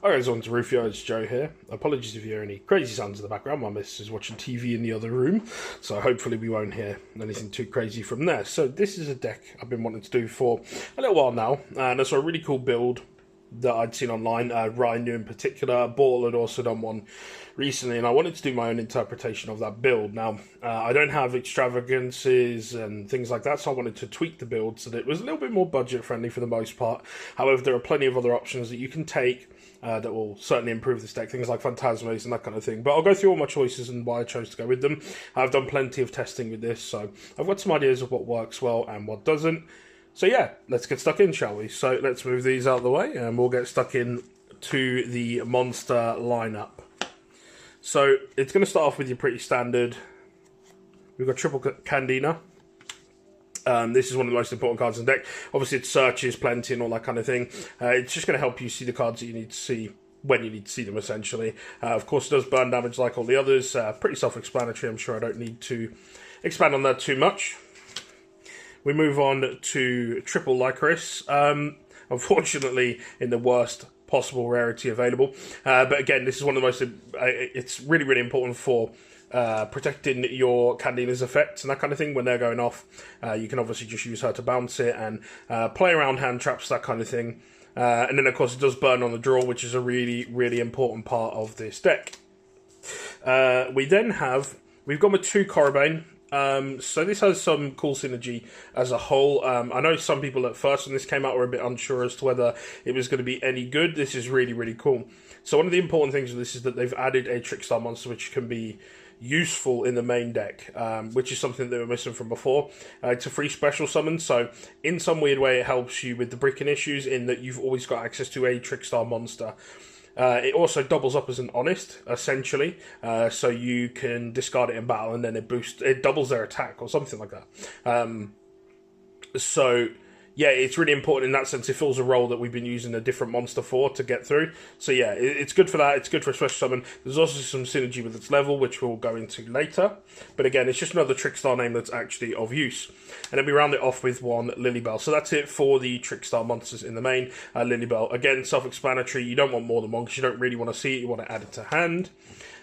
Hi guys, on to Rufio, it's Joe here. Apologies if you hear any crazy sounds in the background. My miss is watching TV in the other room, so hopefully we won't hear anything too crazy from there. So this is a deck I've been wanting to do for a little while now, and it's a really cool build that I'd seen online. Ryan Yu in particular, Bortle had also done one recently, and I wanted to do my own interpretation of that build. Now, I don't have extravagances and things like that, so I wanted to tweak the build so that it was a little bit more budget friendly for the most part. However, there are plenty of other options that you can take that will certainly improve this deck, things like Phantasmas and that kind of thing. But I'll go through all my choices and why I chose to go with them. I've done plenty of testing with this, so I've got some ideas of what works well and what doesn't. So yeah, let's get stuck in, shall we? So let's move these out of the way and we'll get stuck in to the monster lineup. So it's going to start off with your pretty standard. We've got triple Candina. This is one of the most important cards in the deck. Obviously, it searches plenty and all that kind of thing. It's just going to help you see the cards that you need to see when you need to see them, essentially. Of course, it does burn damage like all the others. Pretty self-explanatory. I'm sure I don't need to expand on that too much. We move on to triple Licorice. Unfortunately, in the worst possible rarity available. But again, this is one of the most... it's really, really important for protecting your Candina's effects and that kind of thing when they're going off. You can obviously just use her to bounce it and play around hand traps, that kind of thing. And then, of course, it does burn on the draw, which is a really, really important part of this deck. We've gone with 2 Corobane. So this has some cool synergy as a whole. I know some people at first when this came out were a bit unsure as to whether it was going to be any good. This is really, really cool. So one of the important things with this is that they've added a Trickstar monster which can be useful in the main deck, which is something that they were missing from before. It's a free special summon, so in some weird way it helps you with the bricking issues in that you've always got access to a Trickstar monster. It also doubles up as an Honest, essentially, so you can discard it in battle and then it doubles their attack or something like that. So yeah, it's really important in that sense. It fills a role that we've been using a different monster for to get through. So yeah, it's good for that. It's good for a special summon. There's also some synergy with its level, which we'll go into later. But again, it's just another Trickstar name that's actually of use. And then we round it off with 1 Lilybell. So that's it for the Trickstar monsters in the main. Lilybell, again, self-explanatory. You don't want more than one because you don't really want to see it. You want to add it to hand.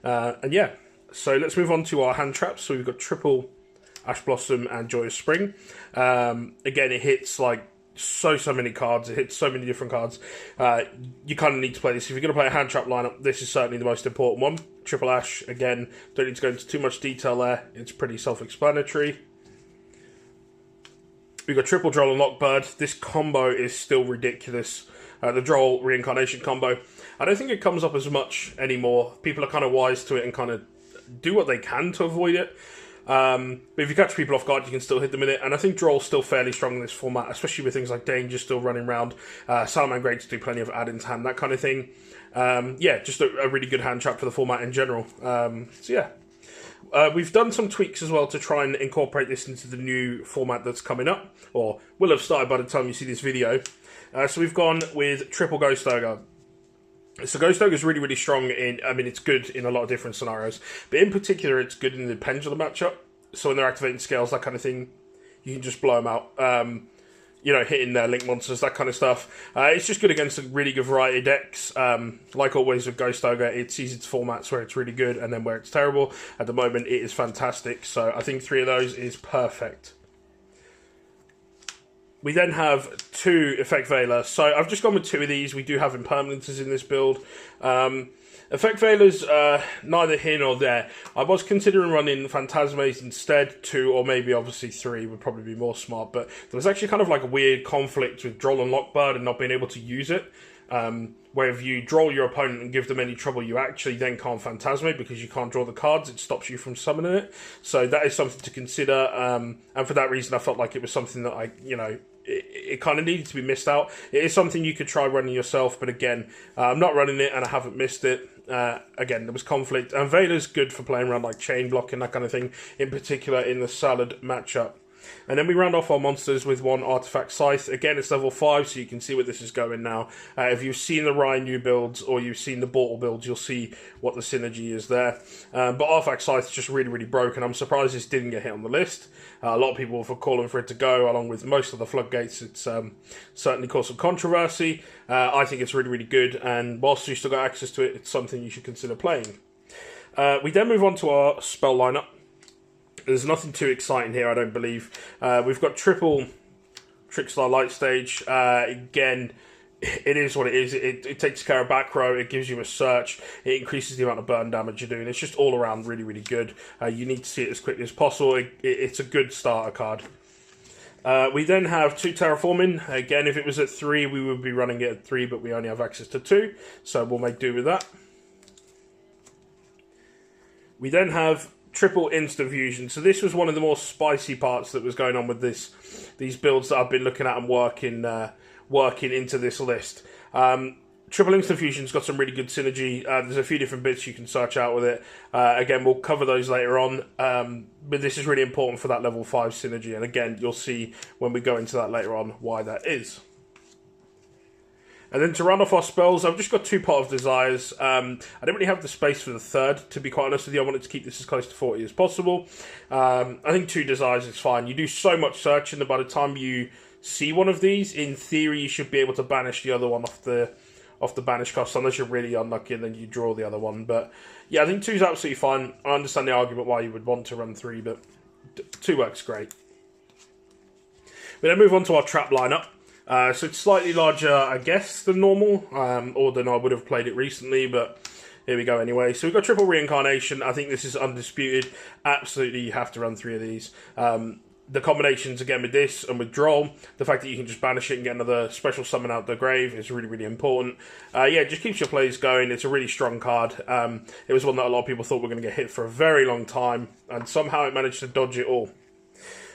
And yeah, so let's move on to our hand traps. So we've got triple Ash Blossom and Joyous Spring. Again, it hits like so many cards. It hits so many different cards. You kind of need to play this. If you're going to play a hand trap lineup, this is certainly the most important one. Triple Ash, again, don't need to go into too much detail there. It's pretty self-explanatory. We've got triple Droll and Lockbird. This combo is still ridiculous. The Droll Reincarnation combo. I don't think it comes up as much anymore. People are kind of wise to it and kind of do what they can to avoid it. But if you catch people off guard, you can still hit them in it. And I think Droll's still fairly strong in this format, especially with things like Danger still running around. Salamangreat to do plenty of add-ins hand, that kind of thing. Yeah, just a really good hand trap for the format in general. So yeah. We've done some tweaks as well to try and incorporate this into the new format that's coming up, or will have started by the time you see this video. So we've gone with triple Ghost Ogre. So Ghost Ogre is really, really strong in, I mean, it's good in a lot of different scenarios, but in particular, it's good in the Pendulum matchup. So when they're activating scales, that kind of thing, you can just blow them out. You know, hitting their link monsters, that kind of stuff. It's just good against a really good variety of decks. Like always with Ghost Ogre, it sees its formats where it's really good and then where it's terrible. At the moment, it is fantastic. So I think 3 of those is perfect. We then have 2 Effect Veilers. So I've just gone with 2 of these. We do have Impermanences in this build. Effect Veilers, neither here nor there. I was considering running Phantasmas instead, 2 or maybe obviously 3 would probably be more smart. But there was actually kind of like a weird conflict with Droll and Lockbird and not being able to use it. Where if you droll your opponent and give them any trouble, you actually then can't Phantasma because you can't draw the cards. It stops you from summoning it. So that is something to consider. And for that reason, I felt like it was something that it kind of needed to be missed out. It is something you could try running yourself, but again, I'm not running it and I haven't missed it. Again, there was conflict. And Veiler's good for playing around like chain block and that kind of thing, in particular in the Salad matchup. And then we round off our monsters with one Artifact Scythe. Again, it's level 5, so you can see where this is going now. If you've seen the Ryan Yu builds or you've seen the Bortle builds, you'll see what the synergy is there. But Artifact Scythe is just really, really broken. I'm surprised this didn't get hit on the list. A lot of people were calling for it to go, along with most of the Floodgates. It's certainly caused some controversy. I think it's really, really good, and whilst you've still got access to it, it's something you should consider playing. We then move on to our spell lineup. There's nothing too exciting here, I don't believe. We've got triple Trickstar Light Stage. Again, it is what it is. It takes care of back row. It gives you a search. It increases the amount of burn damage you're doing. It's just all around really, really good. You need to see it as quickly as possible. It's a good starter card. We then have 2 Terraforming. Again, if it was at 3, we would be running it at 3, but we only have access to 2. So we'll make do with that. We then have triple Insta Fusion. So this was one of the more spicy parts that was going on with these builds that I've been looking at and working into this list. Triple Insta Fusion's got some really good synergy. There's a few different bits you can search out with it. Again, we'll cover those later on. But this is really important for that level 5 synergy. And again, you'll see when we go into that later on why that is. And then to run off our spells, I've just got 2 Pot of Desires. I don't really have the space for the 3rd, to be quite honest with you. I wanted to keep this as close to 40 as possible. I think 2 Desires is fine. You do so much searching that by the time you see one of these, in theory, you should be able to banish the other one off the banish cost, unless you're really unlucky and then you draw the other one. But yeah, I think 2 is absolutely fine. I understand the argument why you would want to run 3, but 2 works great. We then move on to our trap lineup. So it's slightly larger, I guess, than normal, or than I would have played it recently, but here we go anyway. So we've got triple Reincarnation. I think this is undisputed. Absolutely, you have to run 3 of these. The combinations, again, with this and with Droll, the fact that you can just banish it and get another special summon out the grave is really, really important. Yeah, it just keeps your plays going. It's a really strong card. It was one that a lot of people thought were going to get hit for a very long time, and somehow it managed to dodge it all.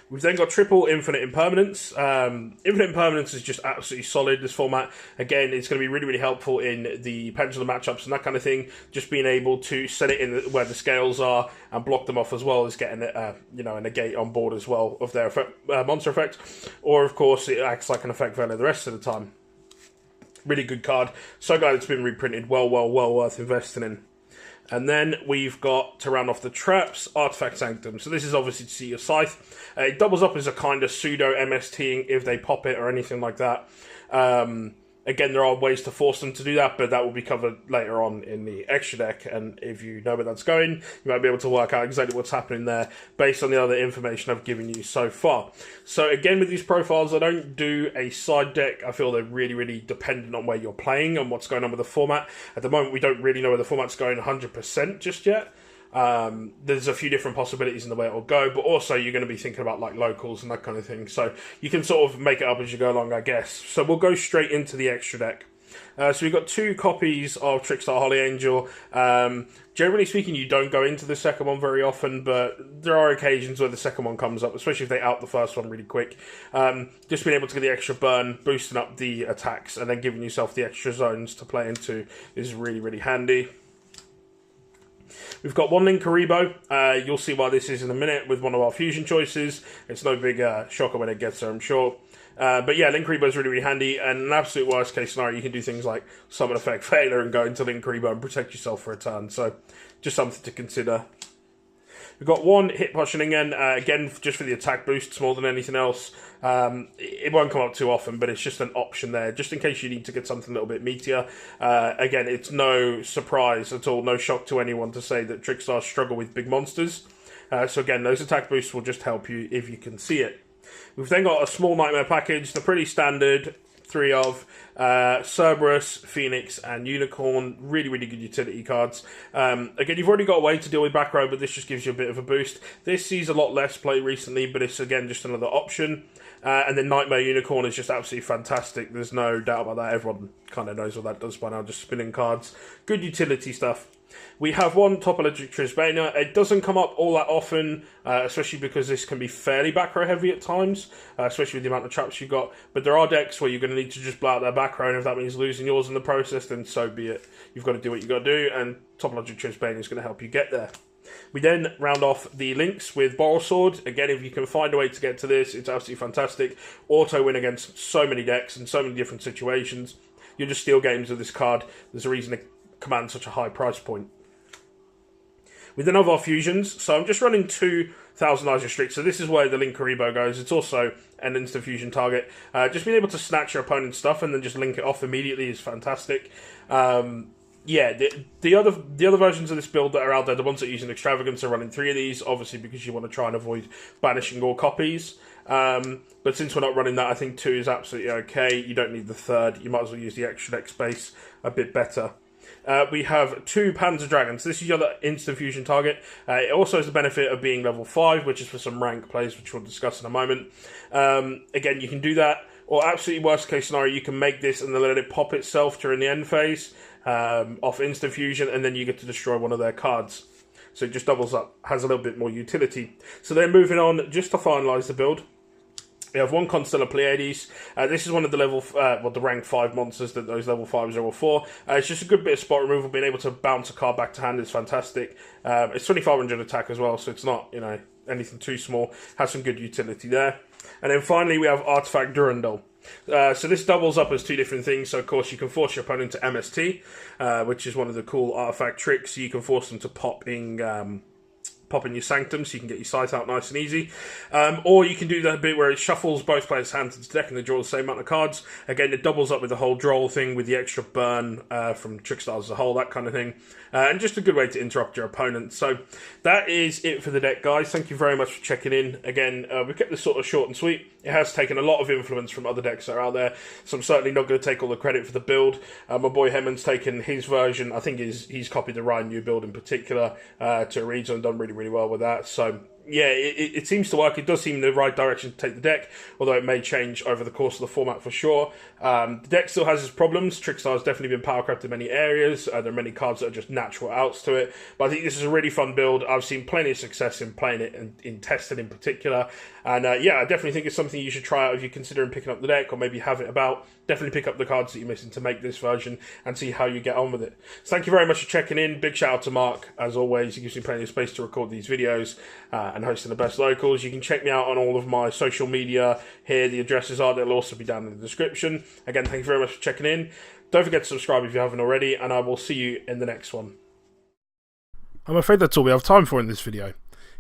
We've then got triple Infinite Impermanence. Infinite Impermanence is just absolutely solid, this format. Again, it's going to be really, really helpful in the pendulum matchups and that kind of thing. Just being able to set it in where the scales are and block them off, as well as getting a negate on board as well of their monster effect. Or, of course, it acts like an effect value the rest of the time. Really good card. So glad it's been reprinted. Well worth investing in. And then we've got, to round off the traps, Artifact Sanctum. So this is obviously to see your Scythe. It doubles up as a kind of pseudo MSTing if they pop it or anything like that. Again, there are ways to force them to do that, but that will be covered later on in the extra deck. And if you know where that's going, you might be able to work out exactly what's happening there based on the other information I've given you so far. So again, with these profiles, I don't do a side deck. I feel they're really, really dependent on where you're playing and what's going on with the format. At the moment, we don't really know where the format's going 100% just yet. There's a few different possibilities in the way it will go, but also you're going to be thinking about like locals and that kind of thing. So you can sort of make it up as you go along, I guess. So we'll go straight into the extra deck. So we've got 2 copies of Trickstar Holy Angel. Generally speaking, you don't go into the second one very often, but there are occasions where the second one comes up, especially if they out the first one really quick. Just being able to get the extra burn, boosting up the attacks, and then giving yourself the extra zones to play into is really, really handy. We've got 1 Linkuriboh. You'll see why this is in a minute with one of our fusion choices. It's no big shocker when it gets there, I'm sure. But yeah, Linkuriboh is really, really handy. And in an absolute worst case scenario, you can do things like Summon Effect Failure and go into Linkuriboh and protect yourself for a turn. So just something to consider. We've got 1 Hit Potion again, just for the attack boosts more than anything else. It won't come up too often, but it's just an option there, just in case you need to get something a little bit meatier. Again, it's no surprise at all, no shock to anyone to say that Trickstars struggle with big monsters. So again, those attack boosts will just help you if you can see it. We've then got a small Nightmare package, the pretty standard 3 of Cerberus, Phoenix, and Unicorn. Really, really good utility cards. Again, you've already got a way to deal with back row, but this just gives you a bit of a boost. This sees a lot less play recently, but it's, again, just another option. And then Nightmare Unicorn is just absolutely fantastic. There's no doubt about that. Everyone kind of knows what that does by now, just spinning cards. Good utility stuff. We have 1 Topologic Trisbania. It doesn't come up all that often, especially because this can be fairly back row heavy at times, especially with the amount of traps you've got. But there are decks where you're going to need to just blow out their back row, and if that means losing yours in the process, then so be it. You've got to do what you've got to do, and Topologic Trisbania is going to help you get there. We then round off the links with Bortle Sword. Again, if you can find a way to get to this, it's absolutely fantastic. Auto win against so many decks and so many different situations. You'll just steal games with this card. There's a reason it commands such a high price point. We then have our fusions. So I'm just running 2,000 eyes restrict. So this is where the Link Karibo goes. It's also an instant fusion target. Just being able to snatch your opponent's stuff and then just link it off immediately is fantastic. Yeah, the other versions of this build that are out there, the ones that are using Extravagance, are running 3 of these, obviously because you want to try and avoid banishing all copies. But since we're not running that, I think 2 is absolutely okay. You don't need the 3rd. You might as well use the extra deck space a bit better. We have 2 Panzer Dragons. This is your other instant fusion target. It also has the benefit of being level 5, which is for some rank plays, which we'll discuss in a moment. Again, you can do that. Or absolutely worst case scenario, you can make this and then let it pop itself during the end phase off instant fusion, and then you get to destroy one of their cards. So it just doubles up, has a little bit more utility. So then moving on, just to finalise the build, we have 1 Constellar Pleiades. This is one of the the rank 5 monsters that those level 5s are all for. It's just a good bit of spot removal. Being able to bounce a card back to hand is fantastic. It's 2,500 attack as well, so it's not, anything too small. Has some good utility there. And then finally we have Artifact Durandal. So this doubles up as 2 different things. So of course you can force your opponent to MST, which is one of the cool artifact tricks. You can force them to pop in your Sanctum, so you can get your sight out nice and easy. Or you can do that bit where it shuffles both players' hands into the deck and they draw the same amount of cards. Again, it doubles up with the whole droll thing, with the extra burn from Trickstar as a whole, that kind of thing. And just a good way to interrupt your opponent. So that is it for the deck, guys. Thank you very much for checking in. Again, we kept this sort of short and sweet. It has taken a lot of influence from other decks that are out there, so I'm certainly not going to take all the credit for the build. My boy Hemman's taken his version. I think he's copied the Ryan Yu build in particular to a read, and done really, really well with that. So yeah, it seems to work. It does seem the right direction to take the deck, although it may change over the course of the format for sure. The deck still has its problems. Trickstar has definitely been powercrapped in many areas. There are many cards that are just natural outs to it. But I think this is a really fun build. I've seen plenty of success in playing it and in testing in particular. And yeah, I definitely think it's something you should try out if you're considering picking up the deck or maybe have it about. Definitely pick up the cards that you're missing to make this version and see how you get on with it. So thank you very much for checking in. Big shout out to Mark. As always, he gives me plenty of space to record these videos and hosting the best locals. You can check me out on all of my social media here. The addresses are, they'll also be down in the description. Again, thank you very much for checking in. Don't forget to subscribe if you haven't already, and I will see you in the next one. I'm afraid that's all we have time for in this video.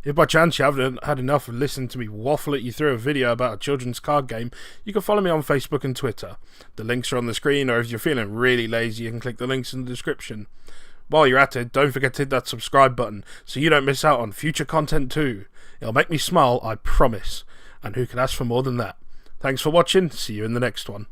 If by chance you haven't had enough of listening to me waffle at you through a video about a children's card game, you can follow me on Facebook and Twitter. The links are on the screen, or if you're feeling really lazy, you can click the links in the description. While you're at it, don't forget to hit that subscribe button so you don't miss out on future content too. It'll make me smile, I promise. And who can ask for more than that? Thanks for watching, see you in the next one.